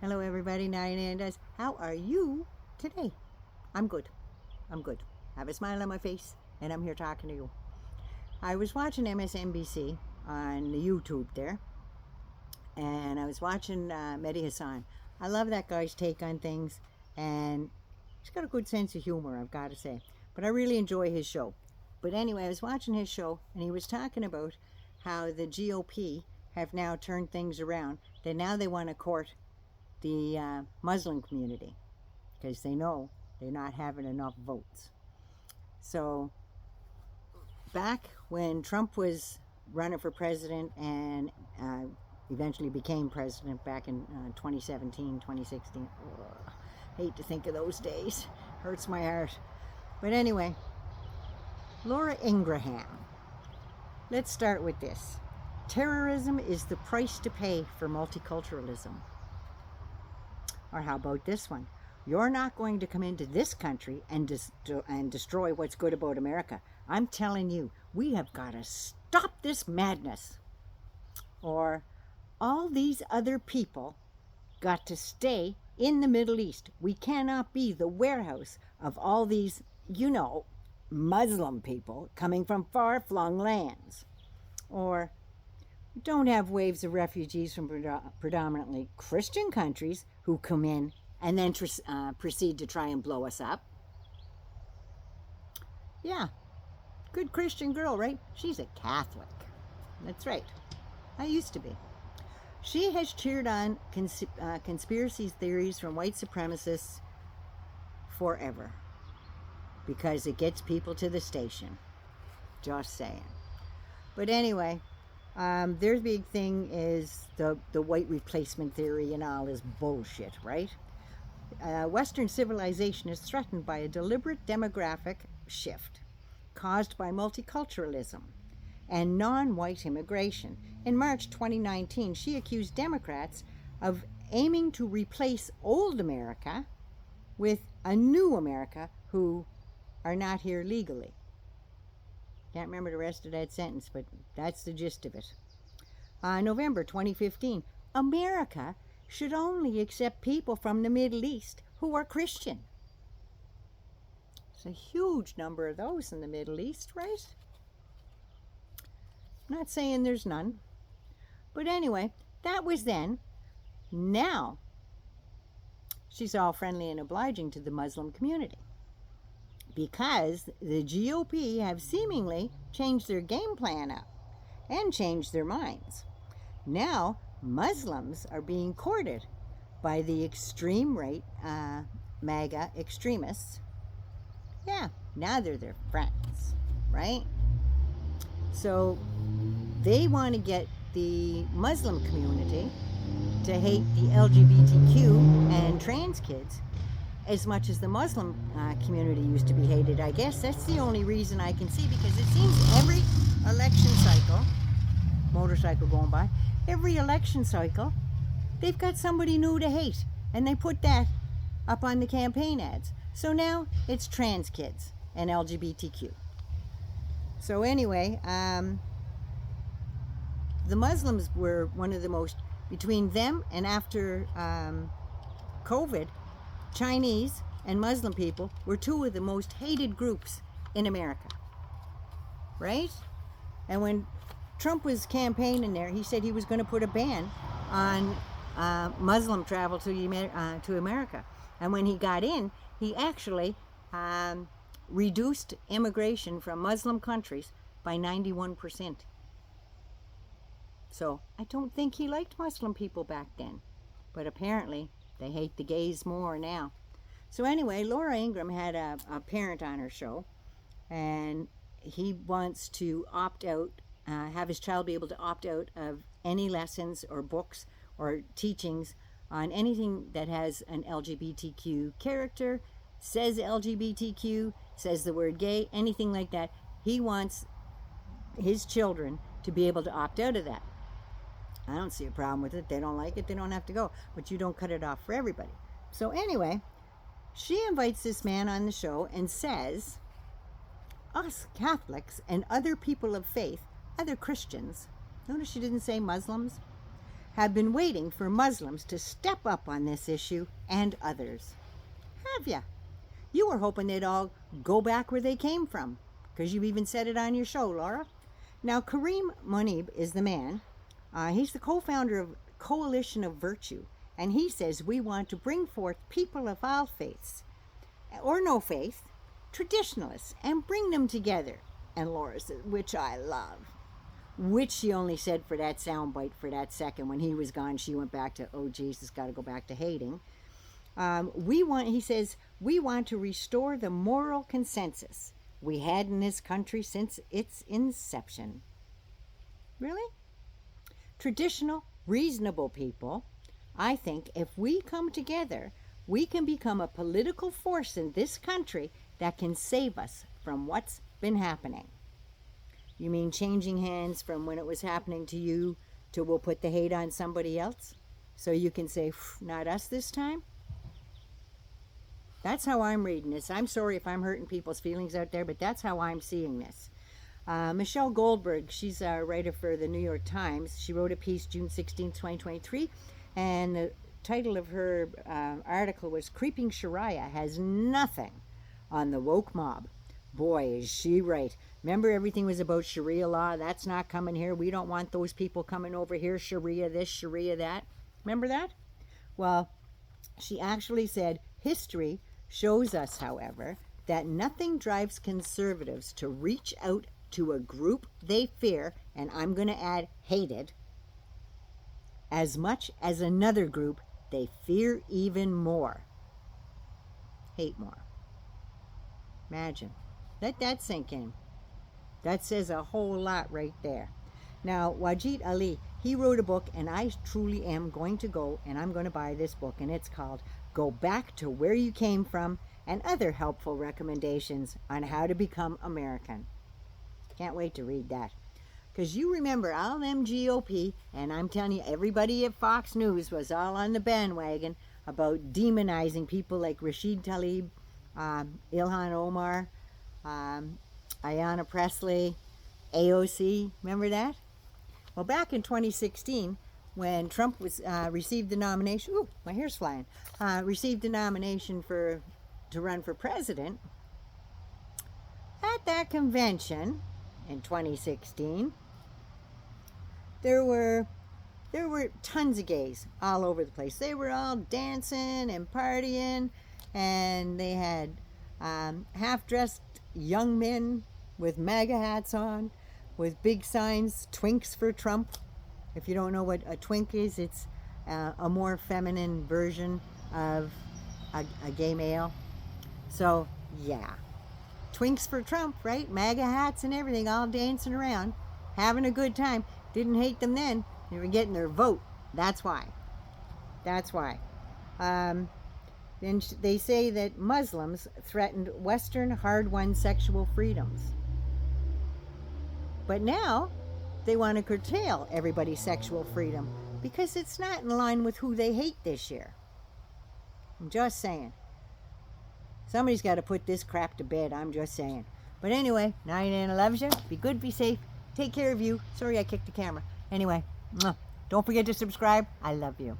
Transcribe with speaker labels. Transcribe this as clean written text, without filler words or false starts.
Speaker 1: Hello everybody, Nine does. How are you today? I'm good. I'm good. I have a smile on my face and I'm here talking to you. I was watching MSNBC on the YouTube there, and I was watching Mehdi Hasan. I love that guy's take on things, and he's got a good sense of humor, I've got to say. But I really enjoy his show. But anyway, I was watching his show and he was talking about how the GOP have now turned things around, that now they want to court the Muslim community because they know they're not having enough votes. So back when Trump was running for president and eventually became president back in 2017, 2016, hate to think of those days, hurts my heart. But anyway, Laura Ingraham. Let's start with this. Terrorism is the price to pay for multiculturalism. Or how about this one? You're not going to come into this country and destroy what's good about America. I'm telling you, we have got to stop this madness. Or all these other people got to stay in the Middle East. We cannot be the warehouse of all these, Muslim people coming from far-flung lands. Or don't have waves of refugees from predominantly Christian countries who come in and then proceed to try and blow us up. Yeah, good Christian girl, right? She's a Catholic. That's right. I used to be. She has cheered on conspiracy theories from white supremacists forever because it gets people to the station. Just saying. But anyway, their big thing is the white replacement theory and all this bullshit, right? Western civilization is threatened by a deliberate demographic shift caused by multiculturalism and non-white immigration. In March 2019, she accused Democrats of aiming to replace old America with a new America who are not here legally. Can't remember the rest of that sentence, but that's the gist of it. November 2015, America should only accept people from the Middle East who are Christian. There's a huge number of those in the Middle East, right? I'm not saying there's none. But anyway, that was then. Now, she's all friendly and obliging to the Muslim community, because the GOP have seemingly changed their game plan up and changed their minds. Now, Muslims are being courted by the extreme right MAGA extremists. Yeah, now they're their friends, right? So they want to get the Muslim community to hate the LGBTQ and trans kids as much as the Muslim community used to be hated. I guess that's the only reason I can see, because it seems every election cycle, motorcycle going by, every election cycle, they've got somebody new to hate, and they put that up on the campaign ads. So now it's trans kids and LGBTQ. So anyway, the Muslims were one of the most, between them and after COVID, Chinese and Muslim people were two of the most hated groups in America, right? And when Trump was campaigning there, he said he was going to put a ban on Muslim travel to America. And when he got in, he actually reduced immigration from Muslim countries by 91%. So I don't think he liked Muslim people back then, but apparently they hate the gays more now. So anyway, Laura Ingraham had a parent on her show, and he wants to opt out, have his child be able to opt out of any lessons or books or teachings on anything that has an LGBTQ character, says LGBTQ, says the word gay, anything like that. He wants his children to be able to opt out of that. I don't see a problem with it. They don't like it, they don't have to go. But you don't cut it off for everybody. So anyway, she invites this man on the show and says, us Catholics and other people of faith, other Christians, notice she didn't say Muslims, have been waiting for Muslims to step up on this issue and others. Have ya? You were hoping they'd all go back where they came from, because you even said it on your show, Laura. Now, Kareem Munib is the man. He's the co-founder of Coalition of Virtue, and he says we want to bring forth people of all faiths, or no faith, traditionalists, and bring them together. And Laura says, which I love. Which she only said for that soundbite for that second. When he was gone, she went back to, oh, Jesus, got to go back to hating. He says, we want to restore the moral consensus we had in this country since its inception. Really? Traditional, reasonable people, I think if we come together, we can become a political force in this country that can save us from what's been happening. You mean changing hands from when it was happening to you to we'll put the hate on somebody else? So you can say, not us this time? That's how I'm reading this. I'm sorry if I'm hurting people's feelings out there, but that's how I'm seeing this. Michelle Goldberg, she's a writer for the New York Times. She wrote a piece June 16, 2023, and the title of her article was Creeping Sharia Has Nothing on the Woke Mob. Boy, is she right. Remember, everything was about Sharia law. That's not coming here. We don't want those people coming over here. Sharia this, Sharia that. Remember that? Well, she actually said, history shows us, however, that nothing drives conservatives to reach out to a group they fear, and I'm going to add hated, as much as another group they fear even more. Hate more. Imagine. Let that sink in. That says a whole lot right there. Now, Wajid Ali, he wrote a book, and I truly am going to go, and I'm going to buy this book, and it's called Go Back to Where You Came From, and Other Helpful Recommendations on How to Become American. Can't wait to read that. Because you remember all them GOP, and I'm telling you, everybody at Fox News was all on the bandwagon about demonizing people like Rashid Tlaib, Ilhan Omar, Ayanna Pressley, AOC. Remember that? Well, back in 2016, when Trump was received the nomination, ooh, my hair's flying, received the nomination to run for president, at that convention in 2016, there were tons of gays all over the place. They were all dancing and partying, and they had half-dressed young men with MAGA hats on, with big signs, twinks for Trump. If you don't know what a twink is, it's a more feminine version of a gay male. So, yeah. Twinks for Trump, right? MAGA hats and everything, all dancing around, having a good time. Didn't hate them then. They were getting their vote. That's why. That's why. Then they say that Muslims threatened Western hard-won sexual freedoms. But now they want to curtail everybody's sexual freedom because it's not in line with who they hate this year. I'm just saying. Somebody's got to put this crap to bed. I'm just saying. But anyway, Night Anna loves you. Be good, be safe. Take care of you. Sorry I kicked the camera. Anyway, don't forget to subscribe. I love you.